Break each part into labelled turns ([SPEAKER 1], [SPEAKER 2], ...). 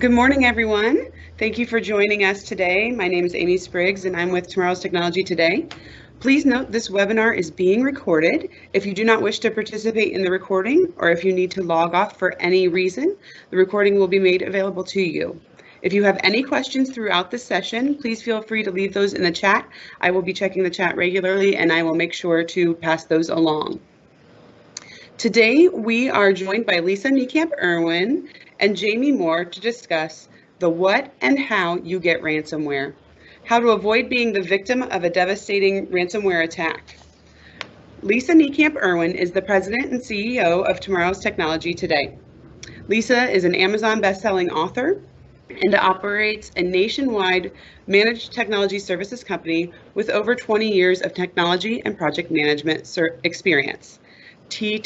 [SPEAKER 1] Good morning, everyone. Thank you for joining us today. My name is Amy Spriggs, and I'm with Tomorrow's Technology Today. Please note this webinar is being recorded. If you do not wish to participate in the recording, or if you need to log off for any reason, the recording will be made available to you. If you have any questions throughout the session, please feel free to leave those in the chat. I will be checking the chat regularly, and I will make sure to pass those along. Today, we are joined by Lisa Niekamp-Urwin and Jaime Moore to discuss the what and how you get ransomware, how to avoid being the victim of a devastating ransomware attack. Lisa Niekamp-Urwin is the president and CEO of Tomorrow's Technology Today. Lisa is an Amazon best-selling author and operates a nationwide managed technology services company with over 20 years of technology and project management experience. T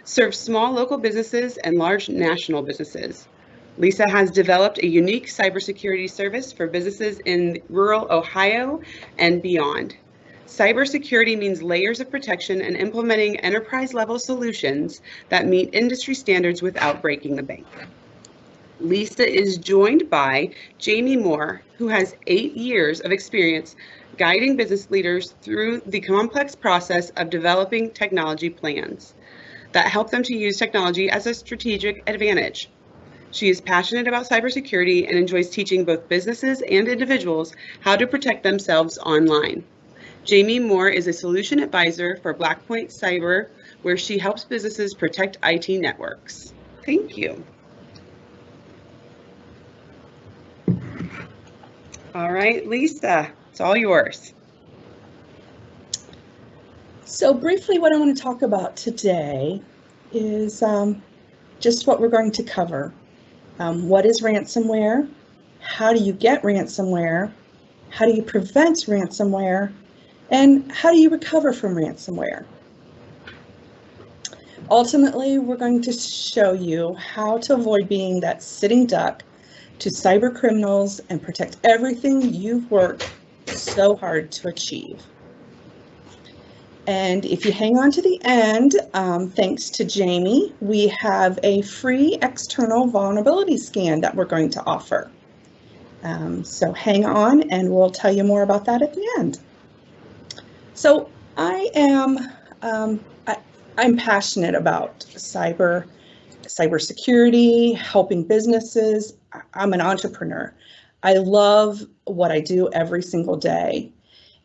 [SPEAKER 1] serves small local businesses and large national businesses. Lisa has developed a unique cybersecurity service for businesses in rural Ohio and beyond. Cybersecurity means layers of protection and implementing enterprise-level solutions that meet industry standards without breaking the bank. Lisa is joined by Jaime Moore, who has 8 years of experience guiding business leaders through the complex process of developing technology plans that help them to use technology as a strategic advantage. She is passionate about cybersecurity and enjoys teaching both businesses and individuals how to protect themselves online. Jaime Moore is a solution advisor for Blackpoint Cyber, where she helps businesses protect IT networks. Thank you. All right, Lisa, it's all yours.
[SPEAKER 2] So briefly, what I want to talk about today is just what we're going to cover. What is ransomware? How do you get ransomware? How do you prevent ransomware? And how do you recover from ransomware? Ultimately, we're going to show you how to avoid being that sitting duck to cyber criminals and protect everything you've worked so hard to achieve. And if you hang on to the end, thanks to Jaime, we have a free external vulnerability scan that we're going to offer. So hang on and we'll tell you more about that at the end. So I'm passionate about cybersecurity, helping businesses. I'm an entrepreneur. I love what I do every single day.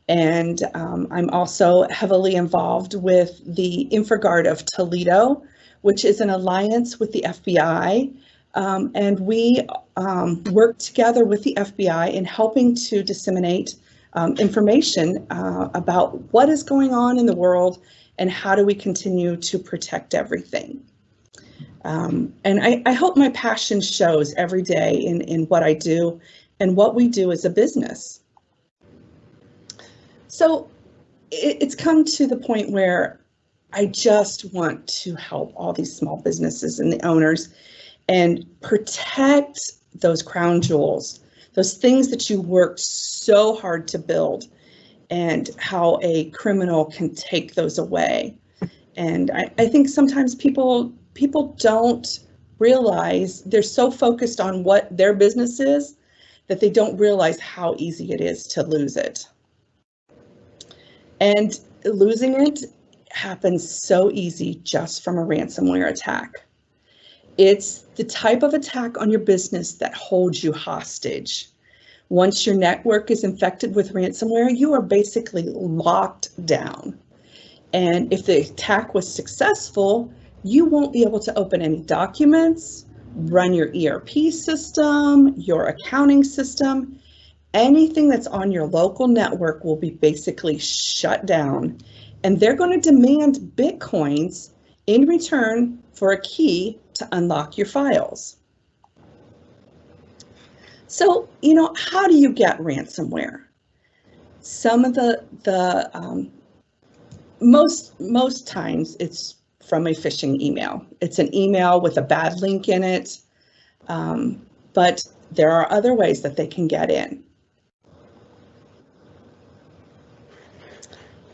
[SPEAKER 2] And I'm also heavily involved with the InfraGard of Toledo, which is an alliance with the FBI. And we work together with the FBI in helping to disseminate information about what is going on in the world and how do we continue to protect everything. And I hope my passion shows every day in what I do and what we do as a business. So it's come to the point where I just want to help all these small businesses and the owners and protect those crown jewels, those things that you worked so hard to build, and how a criminal can take those away. And I think sometimes people don't realize, they're so focused on what their business is that they don't realize how easy it is to lose it. And losing it happens so easy just from a ransomware attack. It's the type of attack on your business that holds you hostage. Once your network is infected with ransomware, you are basically locked down. And if the attack was successful, you won't be able to open any documents, run your ERP system, your accounting system. Anything that's on your local network will be basically shut down, and they're going to demand Bitcoins in return for a key to unlock your files. So, how do you get ransomware? Some of most times it's from a phishing email. It's an email with a bad link in it, but there are other ways that they can get in.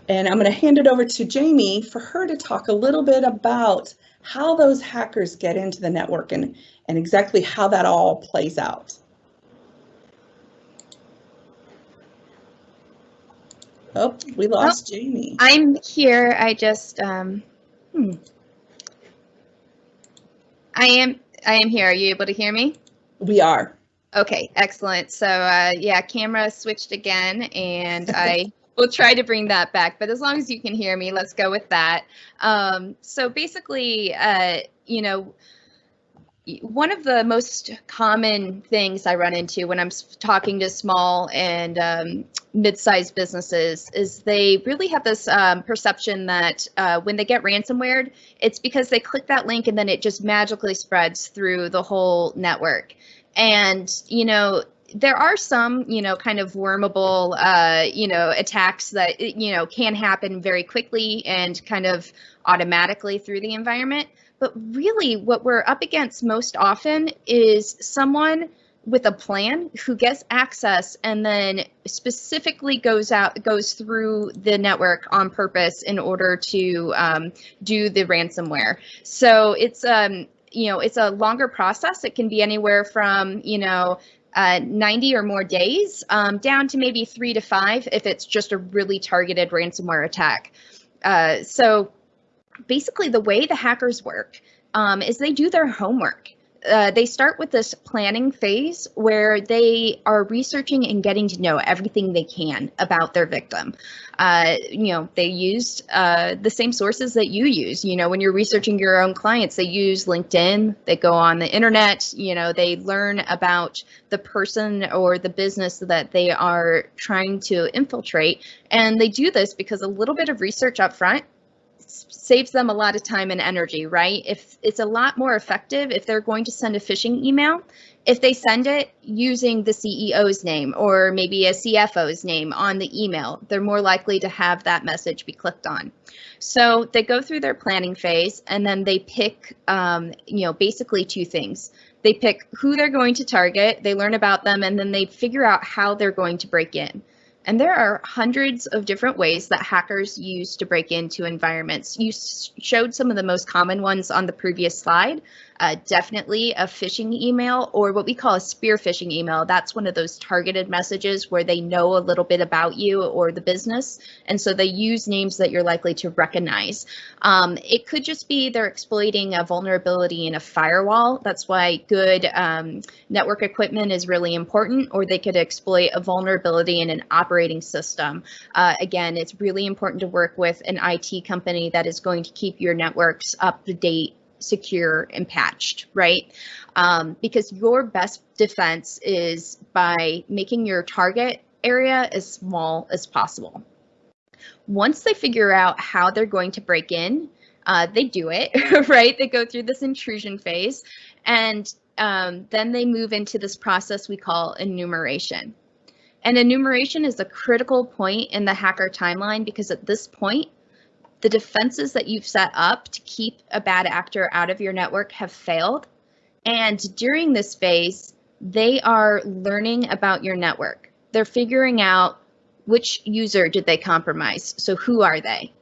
[SPEAKER 2] And I'm going to hand it over to Jaime for her to talk a little bit about how those hackers get into the network and exactly how that all plays out. Oh, we lost Jaime.
[SPEAKER 3] I'm here. I just I am here. Are you able to hear me?
[SPEAKER 2] We are.
[SPEAKER 3] Okay, excellent. So yeah, camera switched again, and I will try to bring that back. But as long as you can hear me, let's go with that. So basically, you know, one of the most common things I run into when I'm talking to small and mid-sized businesses is they really have this perception that when they get ransomware, it's because they click that link and then it just magically spreads through the whole network. And, you know, there are some, you know, kind of wormable, you know, attacks that, you know, can happen very quickly and kind of automatically through the environment. But really what we're up against most often is someone with a plan who gets access and then specifically goes through the network on purpose in order to do the ransomware. So it's, you know, it's a longer process. It can be anywhere from, you know, 90 or more days down to maybe 3 to 5 if it's just a really targeted ransomware attack. So basically the way the hackers work is they do their homework. They start with this planning phase where they are researching and getting to know everything they can about their victim. You know, they used the same sources that you use. You know, when you're researching your own clients, they use LinkedIn, they go on the internet, you know, they learn about the person or the business that they are trying to infiltrate. And they do this because a little bit of research up front saves them a lot of time and energy, right? If it's a lot more effective if they're going to send a phishing email, if they send it using the CEO's name or maybe a CFO's name on the email, they're more likely to have that message be clicked on. So they go through their planning phase and then they pick, you know, basically 2 things. They pick who they're going to target, they learn about them, and then they figure out how they're going to break in. And there are hundreds of different ways that hackers use to break into environments. You showed some of the most common ones on the previous slide. Definitely a phishing email, or what we call a spear phishing email. That's one of those targeted messages where they know a little bit about you or the business. And so they use names that you're likely to recognize. It could just be they're exploiting a vulnerability in a firewall. That's why good network equipment is really important, or they could exploit a vulnerability in an operating system. Again, it's really important to work with an IT company that is going to keep your networks up to date, secure, and patched, right? Because your best defense is by making your target area as small as possible. Once they figure out how they're going to break in, they do it, right? They go through this intrusion phase, and then they move into this process we call enumeration. And enumeration is a critical point in the hacker timeline because at this point, the defenses that you've set up to keep a bad actor out of your network have failed. And during this phase, they are learning about your network. They're figuring out which user did they compromise. So who are they?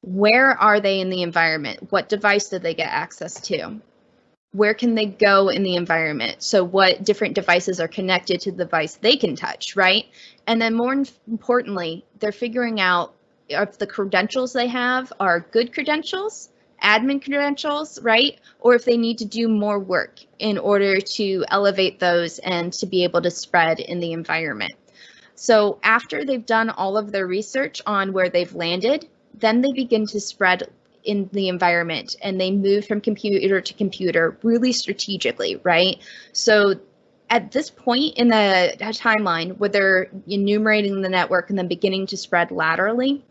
[SPEAKER 3] Where are they in the environment? What device did they get access to? Where can they go in the environment? So what different devices are connected to the device they can touch, right? And then more importantly, they're figuring out if the credentials they have are good credentials, admin credentials, right? Or if they need to do more work in order to elevate those and to be able to spread in the environment. So after they've done all of their research on where they've landed, then they begin to spread in the environment and they move from computer to computer really strategically, right? So at this point in the timeline where they're enumerating the network and then beginning to spread laterally,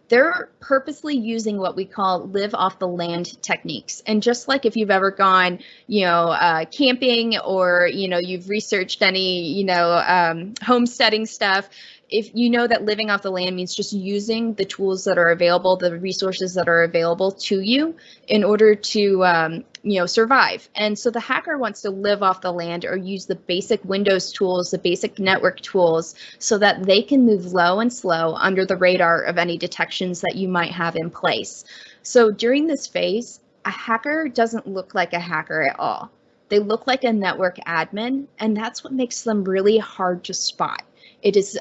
[SPEAKER 3] they're purposely using what we call live off the land techniques. And just like if you've ever gone, you know, camping or, you know, you've researched any, you know, homesteading stuff, if you know that living off the land means just using the tools that are available, the resources that are available to you in order to survive. And so the hacker wants to live off the land or use the basic Windows tools, the basic network tools, so that they can move low and slow under the radar of any detections that you might have in place. So during this phase, a hacker doesn't look like a hacker at all. They look like a network admin, and that's what makes them really hard to spot. It is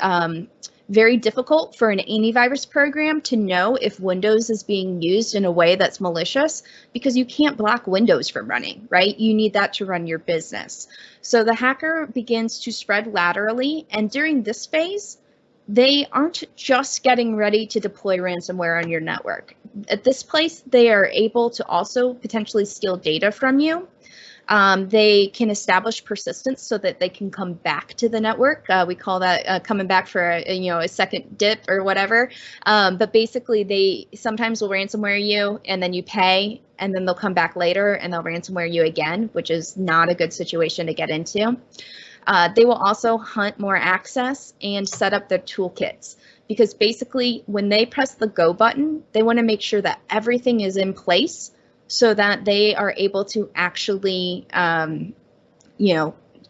[SPEAKER 3] very difficult for an antivirus program to know if Windows is being used in a way that's malicious, because you can't block Windows from running, right? You need that to run your business. So the hacker begins to spread laterally, and during this phase, they aren't just getting ready to deploy ransomware on your network. At this place, they are able to also potentially steal data from you. They can establish persistence so that they can come back to the network. We call that coming back for a second dip or whatever. But basically, they sometimes will ransomware you, and then you pay, and then they'll come back later and they'll ransomware you again, which is not a good situation to get into. They will also hunt more access and set up their toolkits, because basically when they press the go button, they want to make sure that everything is in place so that they are able to actually,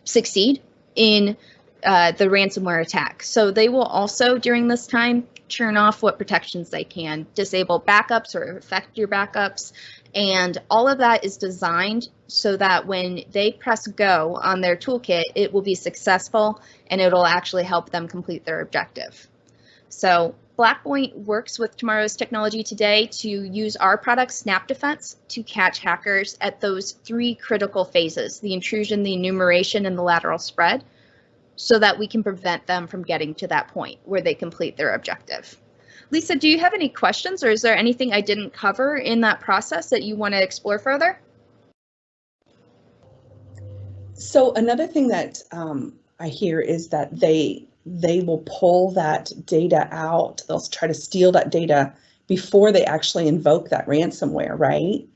[SPEAKER 3] succeed in the ransomware attack. So they will also, during this time, turn off what protections they can, disable backups or affect your backups. And all of that is designed so that when they press go on their toolkit, it will be successful and it'll actually help them complete their objective. So Blackpoint works with Tomorrow's Technology Today to use our product, Snap Defense, to catch hackers at those three critical phases: the intrusion, the enumeration, and the lateral spread, so that we can prevent them from getting to that point where they complete their objective. Lisa, do you have any questions, or is there anything I didn't cover in that process that you want to explore further?
[SPEAKER 2] So another thing that I hear is that they will pull that data out. They'll try to steal that data before they actually invoke that ransomware, right?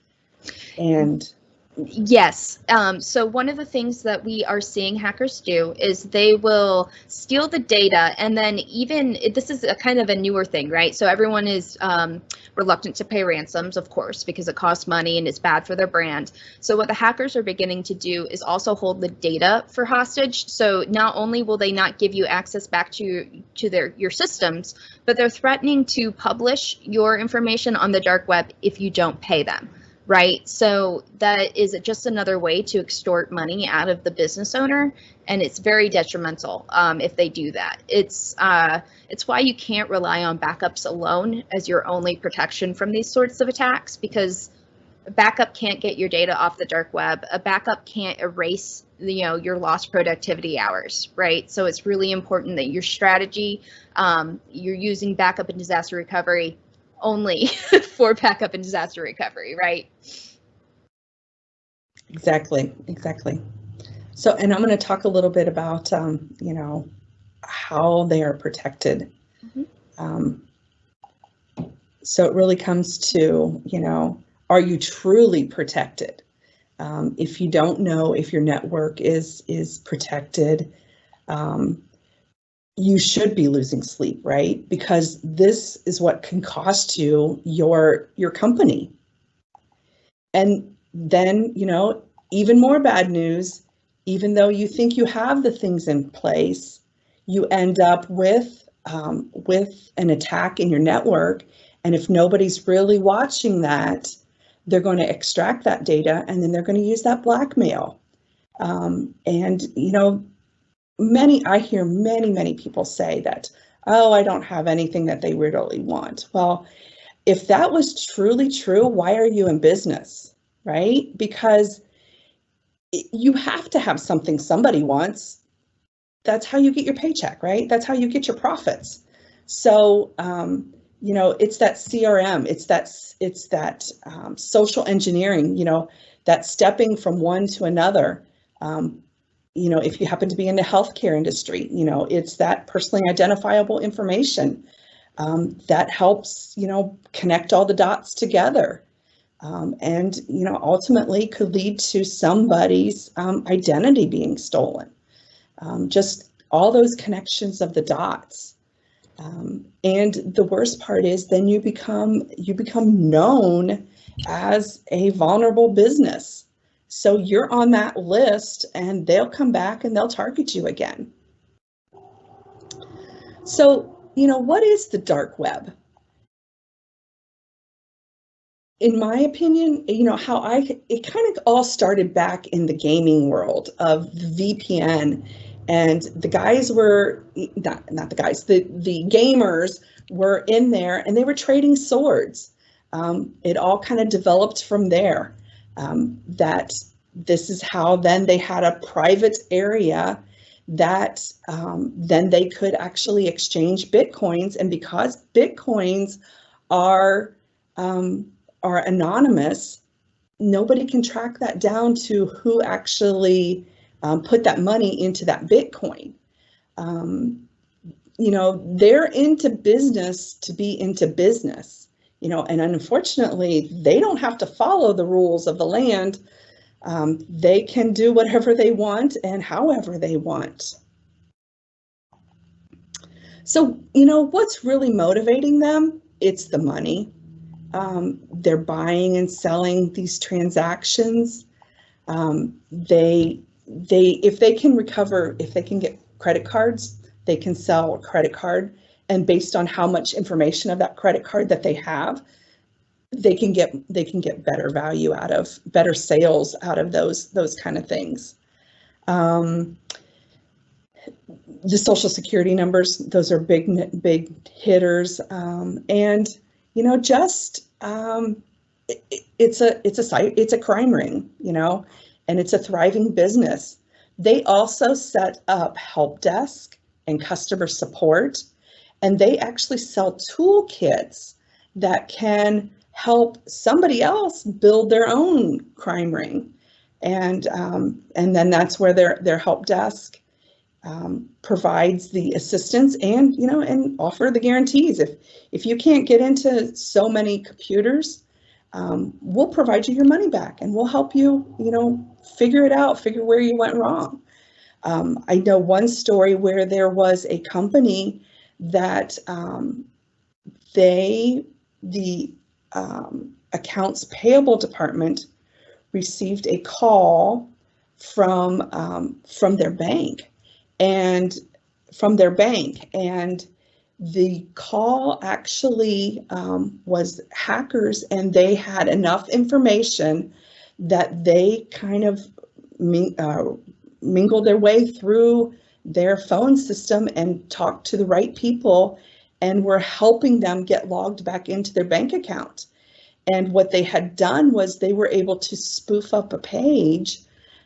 [SPEAKER 2] And
[SPEAKER 3] yes. So one of the things that we are seeing hackers do is they will steal the data, and then this is a kind of a newer thing, right? So everyone is reluctant to pay ransoms, of course, because it costs money and it's bad for their brand. So what the hackers are beginning to do is also hold the data for hostage. So not only will they not give you access back to your systems, but they're threatening to publish your information on the dark web if you don't pay them. Right, so that is just another way to extort money out of the business owner, and it's very detrimental if they do that. It's why you can't rely on backups alone as your only protection from these sorts of attacks, because a backup can't get your data off the dark web. A backup can't erase your lost productivity hours, right? So it's really important that your strategy, you're using backup and disaster recovery only for backup and disaster recovery, right?
[SPEAKER 2] Exactly. So, and I'm going to talk a little bit about, how they are protected. Mm-hmm. So it really comes to, are you truly protected? If you don't know if your network is protected, you should be losing sleep, right? Because this is what can cost you your company. And then, even more bad news, even though you think you have the things in place, you end up with an attack in your network. And if nobody's really watching that, they're going to extract that data, and then they're going to use that blackmail. I hear many people say that, oh, I don't have anything that they really want. Well, if that was truly true, why are you in business, right? Because you have to have something somebody wants. That's how you get your paycheck, right? That's how you get your profits. So, it's that CRM, it's that social engineering, that stepping from one to another. If you happen to be in the healthcare industry, it's that personally identifiable information that helps, connect all the dots together, and, ultimately could lead to somebody's identity being stolen. Just all those connections of the dots. And the worst part is then you become known as a vulnerable business. So you're on that list and they'll come back and they'll target you again. So, what is the dark web? In my opinion, it kind of all started back in the gaming world of the VPN, and the guys were, not the guys, the gamers were in there and they were trading swords. It all kind of developed from there. That this is how then they had a private area that then they could actually exchange Bitcoins. And because Bitcoins are anonymous, nobody can track that down to who actually put that money into that Bitcoin. They're into business to be into business, and unfortunately, they don't have to follow the rules of the land. They can do whatever they want and however they want. So, what's really motivating them? It's the money. They're buying and selling these transactions. If they can get credit cards, they can sell a credit card, and based on how much information of that credit card that they have, they can get better value better sales out of those kind of things. The social security numbers, those are big hitters, and it's a crime ring, and it's a thriving business. They also set up help desk and customer support, and they actually sell toolkits that can help somebody else build their own crime ring, and then that's where their help desk provides the assistance and offer the guarantees. If you can't get into so many computers, we'll provide you your money back and we'll help you figure it out, figure where you went wrong. I know one story where there was a company that the accounts payable department received a call from their bank, and the call actually was hackers, and they had enough information that they kind of mingled their way through their phone system and talked to the right people and were helping them get logged back into their bank account. And what they had done was they were able to spoof up a page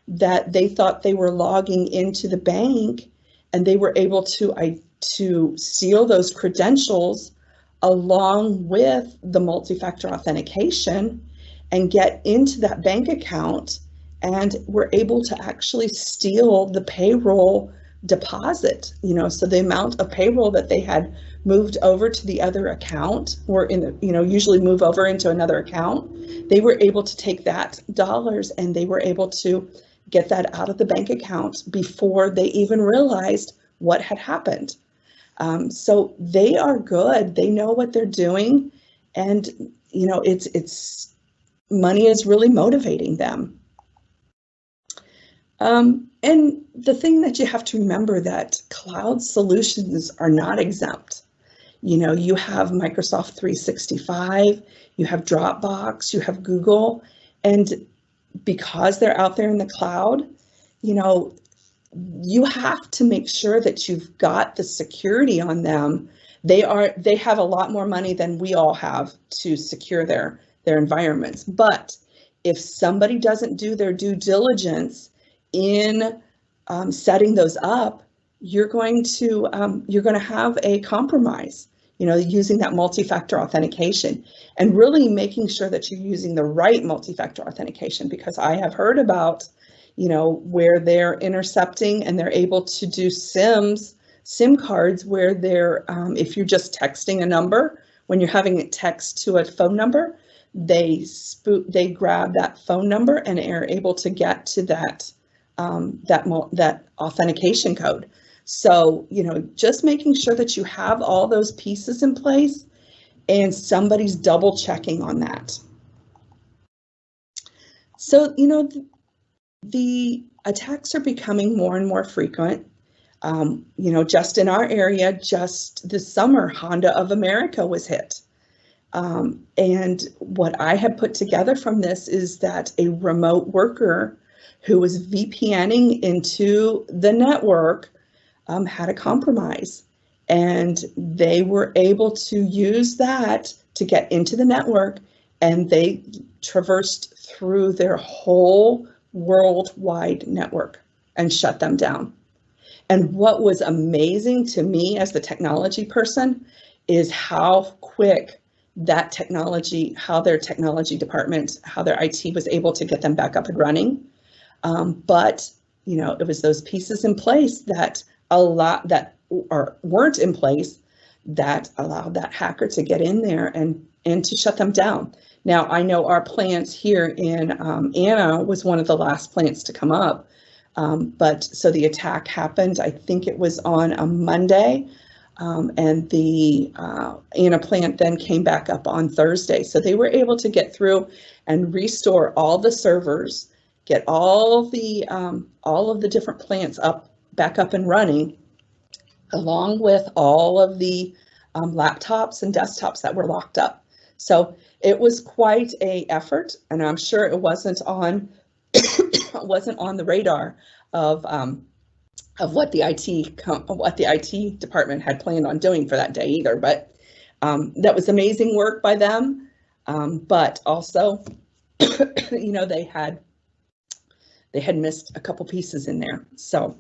[SPEAKER 2] that they thought they were logging into the bank, and they were able to steal those credentials along with the multi-factor authentication and get into that bank account, and were able to actually steal the payroll deposit, so the amount of payroll that they had moved over to the other account, or usually move over into another account, they were able to take that dollars and they were able to get that out of the bank account before they even realized what had happened. So they are good. They know what they're doing, and it's money is really motivating them. And the thing that you have to remember, that cloud solutions are not exempt. You have Microsoft 365, you have Dropbox, you have Google, and because they're out there in the cloud, you have to make sure that you've got the security on them. They have a lot more money than we all have to secure their environments. But if somebody doesn't do their due diligence in setting those up, you're going to have a compromise, using that multi-factor authentication, and really making sure that you're using the right multi-factor authentication, because I have heard about, where they're intercepting and they're able to do SIM cards where they're, if you're just texting a number, when you're having it text to a phone number, they grab that phone number and are able to get to that authentication code. So, just making sure that you have all those pieces in place and somebody's double checking on that. So, the attacks are becoming more and more frequent. Just in our area, just this summer, Honda of America was hit. And what I have put together from this is that a remote worker who was VPNing into the network had a compromise. And they were able to use that to get into the network, and they traversed through their whole worldwide network and shut them down. And what was amazing to me as the technology person is how quick that technology, how their technology department, how their IT was able to get them back up and running. But it was those pieces in place that weren't in place that allowed that hacker to get in there and to shut them down. Now, I know our plant here in Anna was one of the last plants to come up. But so the attack happened, I think it was on a Monday, and the Anna plant then came back up on Thursday. So they were able to get through and restore all the servers, get all of the different plants back up and running, along with all of the laptops and desktops that were locked up. So it was quite an effort, and I'm sure it wasn't on the radar of what the IT department had planned on doing for that day either. But that was amazing work by them. But also, they had missed a couple pieces in there. So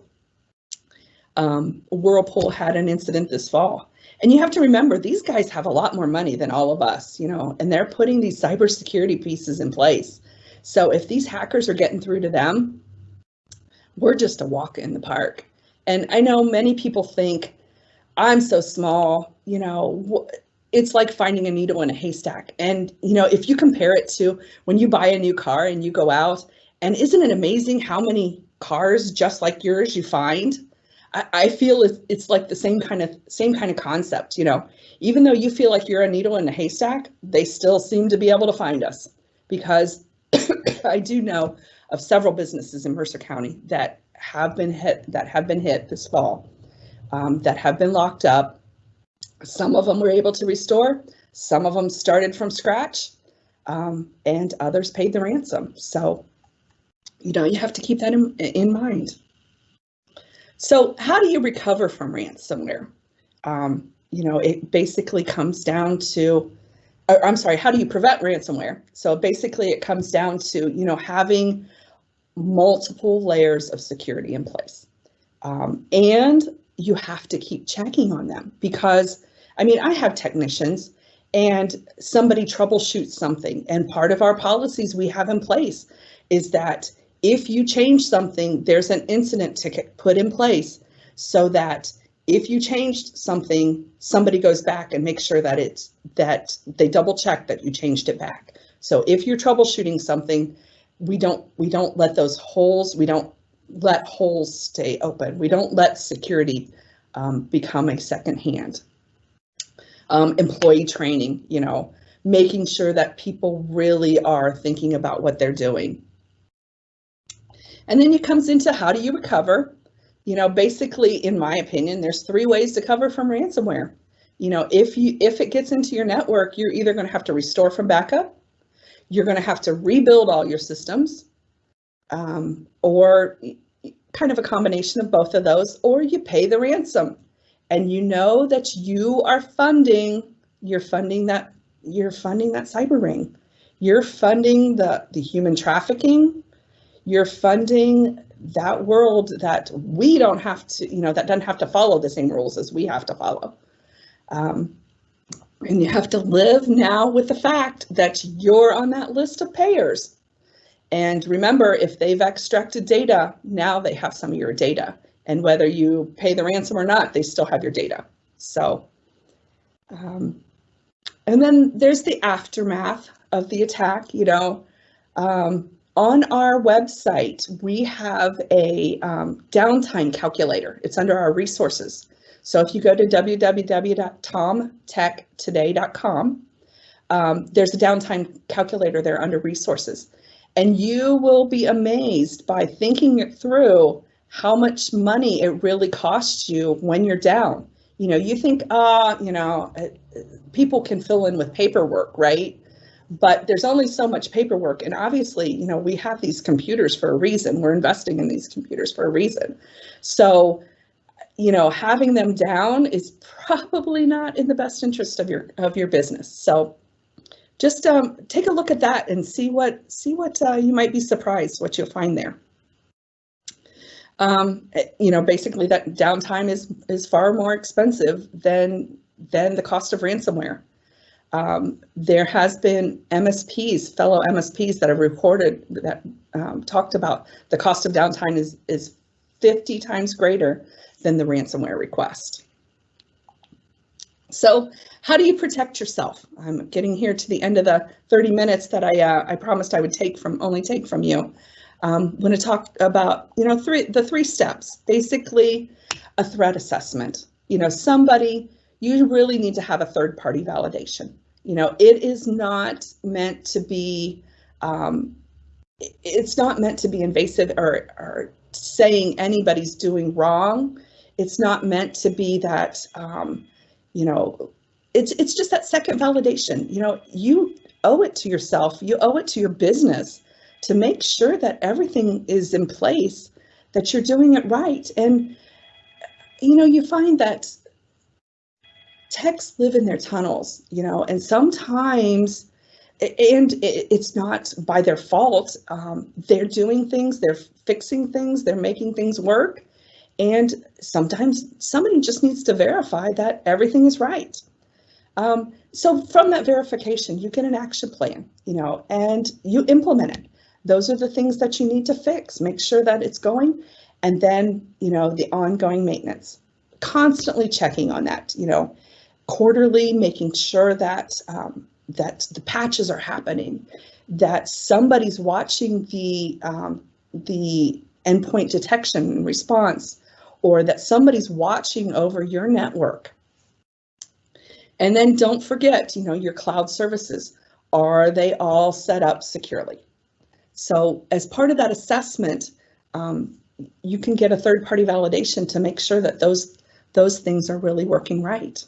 [SPEAKER 2] Whirlpool had an incident this fall. And you have to remember, these guys have a lot more money than all of us, and they're putting these cybersecurity pieces in place. So if these hackers are getting through to them, we're just a walk in the park. And I know many people think, I'm so small, it's like finding a needle in a haystack. And, if you compare it to when you buy a new car and you go out, and isn't it amazing how many cars just like yours you find? I feel it's like the same kind of concept, even though you feel like you're a needle in a haystack, they still seem to be able to find us, because I do know of several businesses in Mercer County that have been hit this fall, that have been locked up. Some of them were able to restore, some of them started from scratch, and others paid the ransom. So, you have to keep that in mind. So how do you recover from ransomware? It basically comes down to, how do you prevent ransomware? So basically it comes down to, having multiple layers of security in place. And you have to keep checking on them, because, I have technicians and somebody troubleshoots something, and part of our policies we have in place is that if you change something, there's an incident ticket put in place so that if you changed something, somebody goes back and makes sure that they double check that you changed it back. So if you're troubleshooting something, we don't let those holes, we don't let holes stay open. We don't let security become a second hand. Employee training, making sure that people really are thinking about what they're doing. And then it comes into, how do you recover? Basically, in my opinion, there's 3 ways to cover from ransomware. If it gets into your network, you're either going to have to restore from backup, you're going to have to rebuild all your systems, or kind of a combination of both of those, or you pay the ransom. And that you're funding that cyber ring. You're funding the human trafficking. You're funding that world that we don't have to, that doesn't have to follow the same rules as we have to follow. And you have to live now with the fact that you're on that list of payers. And remember, if they've extracted data, now they have some of your data. And whether you pay the ransom or not, they still have your data. So, and then there's the aftermath of the attack, On our website, we have a downtime calculator. It's under our resources. So if you go to www.tomtechtoday.com, there's a downtime calculator there under resources. And you will be amazed by thinking it through how much money it really costs you when you're down. You know, you think, people can fill in with paperwork, right? But there's only so much paperwork. And obviously, you know, we have these computers for a reason. We're investing in these computers for a reason. So, you know, having them down is probably not in the best interest of your business. So just take a look at that and see what you might be surprised what you'll find there. You know, basically that downtime is far more expensive than the cost of ransomware. There has been MSPs, fellow MSPs that have reported that talked about the cost of downtime is 50 times greater than the ransomware request. So how do you protect yourself? I'm getting here to the end of the 30 minutes that I promised I would only take from you. I'm going to talk about, you know, the three steps. Basically, a threat assessment. You know, you really need to have a third-party validation. You know, it is not meant to be, it's not meant to be invasive or saying anybody's doing wrong. It's not meant to be that, you know, it's just that second validation. You know, you owe it to yourself, you owe it to your business to make sure that everything is in place, that you're doing it right. And, you know, you find that techs live in their tunnels, you know, and sometimes, and it's not by their fault, they're doing things, they're fixing things, they're making things work. And sometimes somebody just needs to verify that everything is right. So from that verification, you get an action plan, you know, and you implement it. Those are the things that you need to fix, make sure that it's going. And then, you know, the ongoing maintenance, constantly checking on that, you know, quarterly, making sure that that the patches are happening, that somebody's watching the endpoint detection and response, or that somebody's watching over your network. And then don't forget, you know, your cloud services. Are they all set up securely? So as part of that assessment, you can get a third-party validation to make sure that those things are really working right.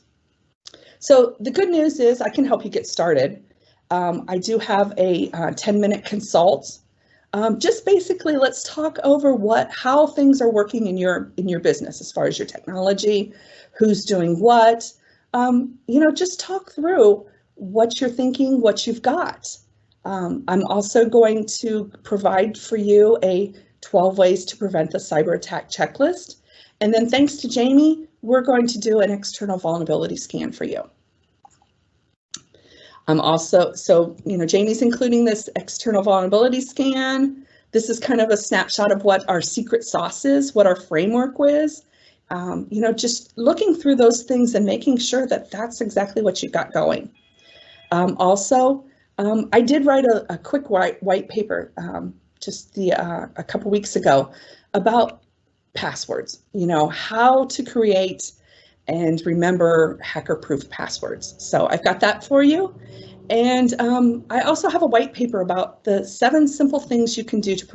[SPEAKER 2] So the good news is I can help you get started. I do have a 10-minute consult. Just basically, let's talk over how things are working in your business as far as your technology, who's doing what. You know, just talk through what you're thinking, what you've got. I'm also going to provide for you a 12 ways to prevent the cyber attack checklist. And then thanks to Jamie, we're going to do an external vulnerability scan for you. So, you know, Jamie's including this external vulnerability scan. This is kind of a snapshot of what our secret sauce is, what our framework is. You know, just looking through those things and making sure that that's exactly what you've got going. I did write a quick white paper just a couple weeks ago about passwords, you know, how to create and remember hacker-proof passwords. So I've got that for you. And I also have a white paper about the 7 simple things you can do to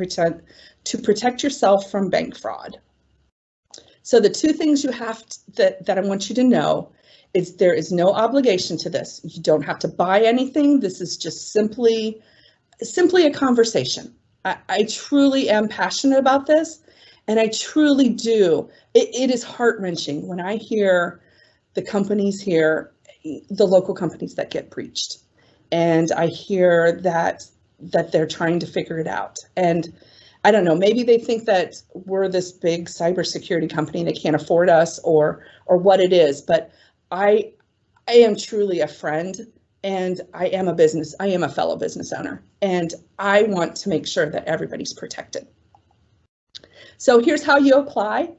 [SPEAKER 2] protect yourself from bank fraud. So the 2 things you have that I want you to know is there is no obligation to this. You don't have to buy anything. This is just simply a conversation. I truly am passionate about this, and I truly do. It is heart-wrenching when I hear the companies here, the local companies that get breached, and I hear that they're trying to figure it out. And I don't know, maybe they think that we're this big cybersecurity company, they can't afford us, or what it is, but I am truly a friend, and I am a fellow business owner, and I want to make sure that everybody's protected. So here's how you apply.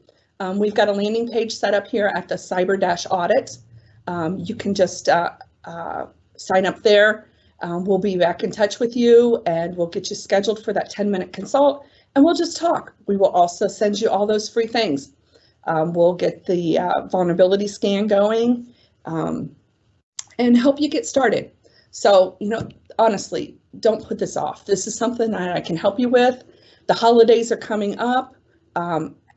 [SPEAKER 2] We've got a landing page set up here at the Cyber-Audit. You can just sign up there. we'll be back in touch with you, and we'll get you scheduled for that 10-minute consult, and we'll just talk. We will also send you all those free things. We'll get the vulnerability scan going and help you get started. So, honestly, don't put this off. This is something that I can help you with. The holidays are coming up.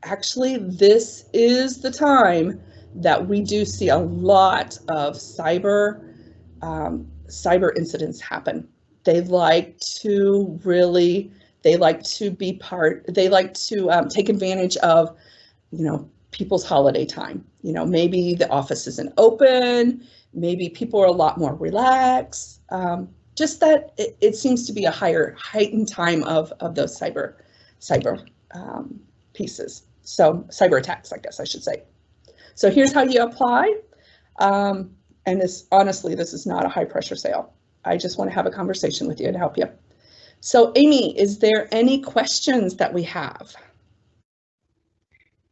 [SPEAKER 2] Actually, this is the time that we do see a lot of cyber incidents happen. They like to take advantage of, people's holiday time. Maybe the office isn't open, maybe people are a lot more relaxed. Just that it seems to be a heightened time of those cyber pieces. So cyber attacks, I guess I should say. So here's how you apply. And honestly, this is not a high pressure sale. I just want to have a conversation with you and help you. So Amy, is there any questions that we have?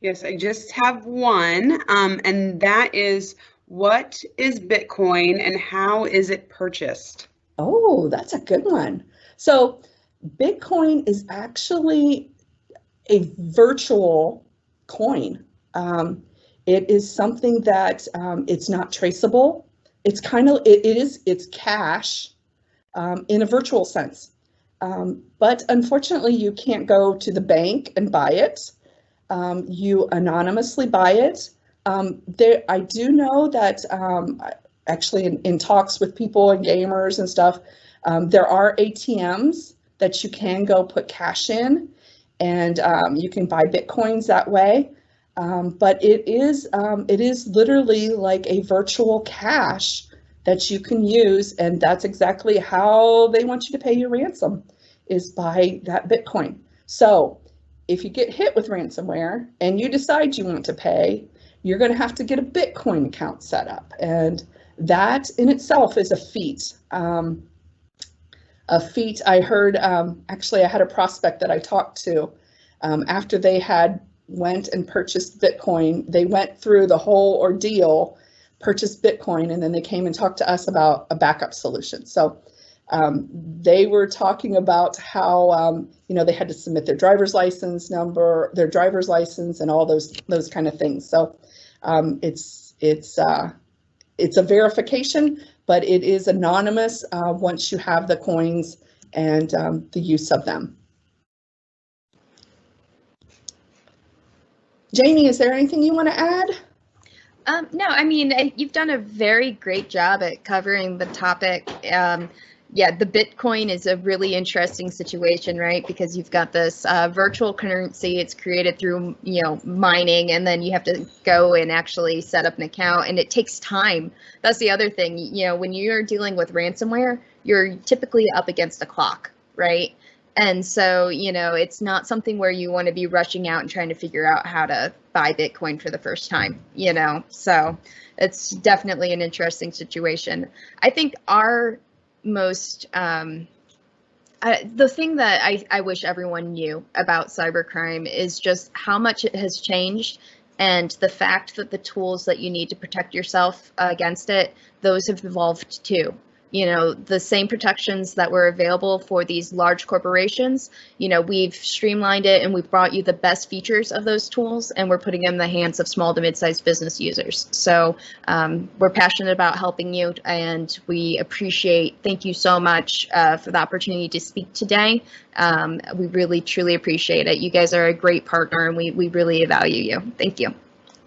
[SPEAKER 1] Yes, I just have one, and that is, what is Bitcoin and how is it purchased?
[SPEAKER 2] Oh, that's a good one. So Bitcoin is actually a virtual coin. It is something that it's not traceable. It's it's cash in a virtual sense. But unfortunately, you can't go to the bank and buy it. You anonymously buy it. I do know that actually in talks with people and gamers and stuff, there are ATMs that you can go put cash in, and you can buy Bitcoins that way. But it is literally like a virtual cash that you can use, and that's exactly how they want you to pay your ransom, is by that Bitcoin. So if you get hit with ransomware and you decide you want to pay, you're going to have to get a Bitcoin account set up, and that in itself is a feat. I heard, actually I had a prospect that I talked to after they had went and purchased Bitcoin. They went through the whole ordeal, purchased Bitcoin, and then they came and talked to us about a backup solution. So they were talking about how they had to submit their driver's license number, their driver's license, and all those kind of things. So it's a verification, but it is anonymous once you have the coins and the use of them. Jamie, is there anything you want to add?
[SPEAKER 3] No, I mean, you've done a very great job at covering the topic. Yeah, the Bitcoin is a really interesting situation, right? Because you've got this virtual currency. It's created through, mining, and then you have to go and actually set up an account, and it takes time. That's the other thing. When you're dealing with ransomware, you're typically up against a clock, right? And so, it's not something where you want to be rushing out and trying to figure out how to buy Bitcoin for the first time, So it's definitely an interesting situation. I think our most, the thing that I wish everyone knew about cybercrime is just how much it has changed, and the fact that the tools that you need to protect yourself against it, those have evolved too. The same protections that were available for these large corporations, we've streamlined it, and we've brought you the best features of those tools, and we're putting them in the hands of small to mid-sized business users. So we're passionate about helping you, and we thank you so much for the opportunity to speak today. We really, truly appreciate it. You guys are a great partner, and we really value you. Thank you.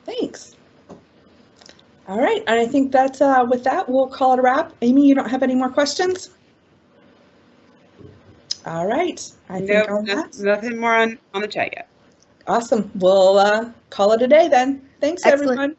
[SPEAKER 2] Thanks. All right, and I think that with that, we'll call it a wrap. Amy, you don't have any more questions? All right, I think
[SPEAKER 1] nothing more on the chat yet.
[SPEAKER 2] Awesome. We'll call it a day then. Thanks,
[SPEAKER 3] Excellent.
[SPEAKER 2] everyone.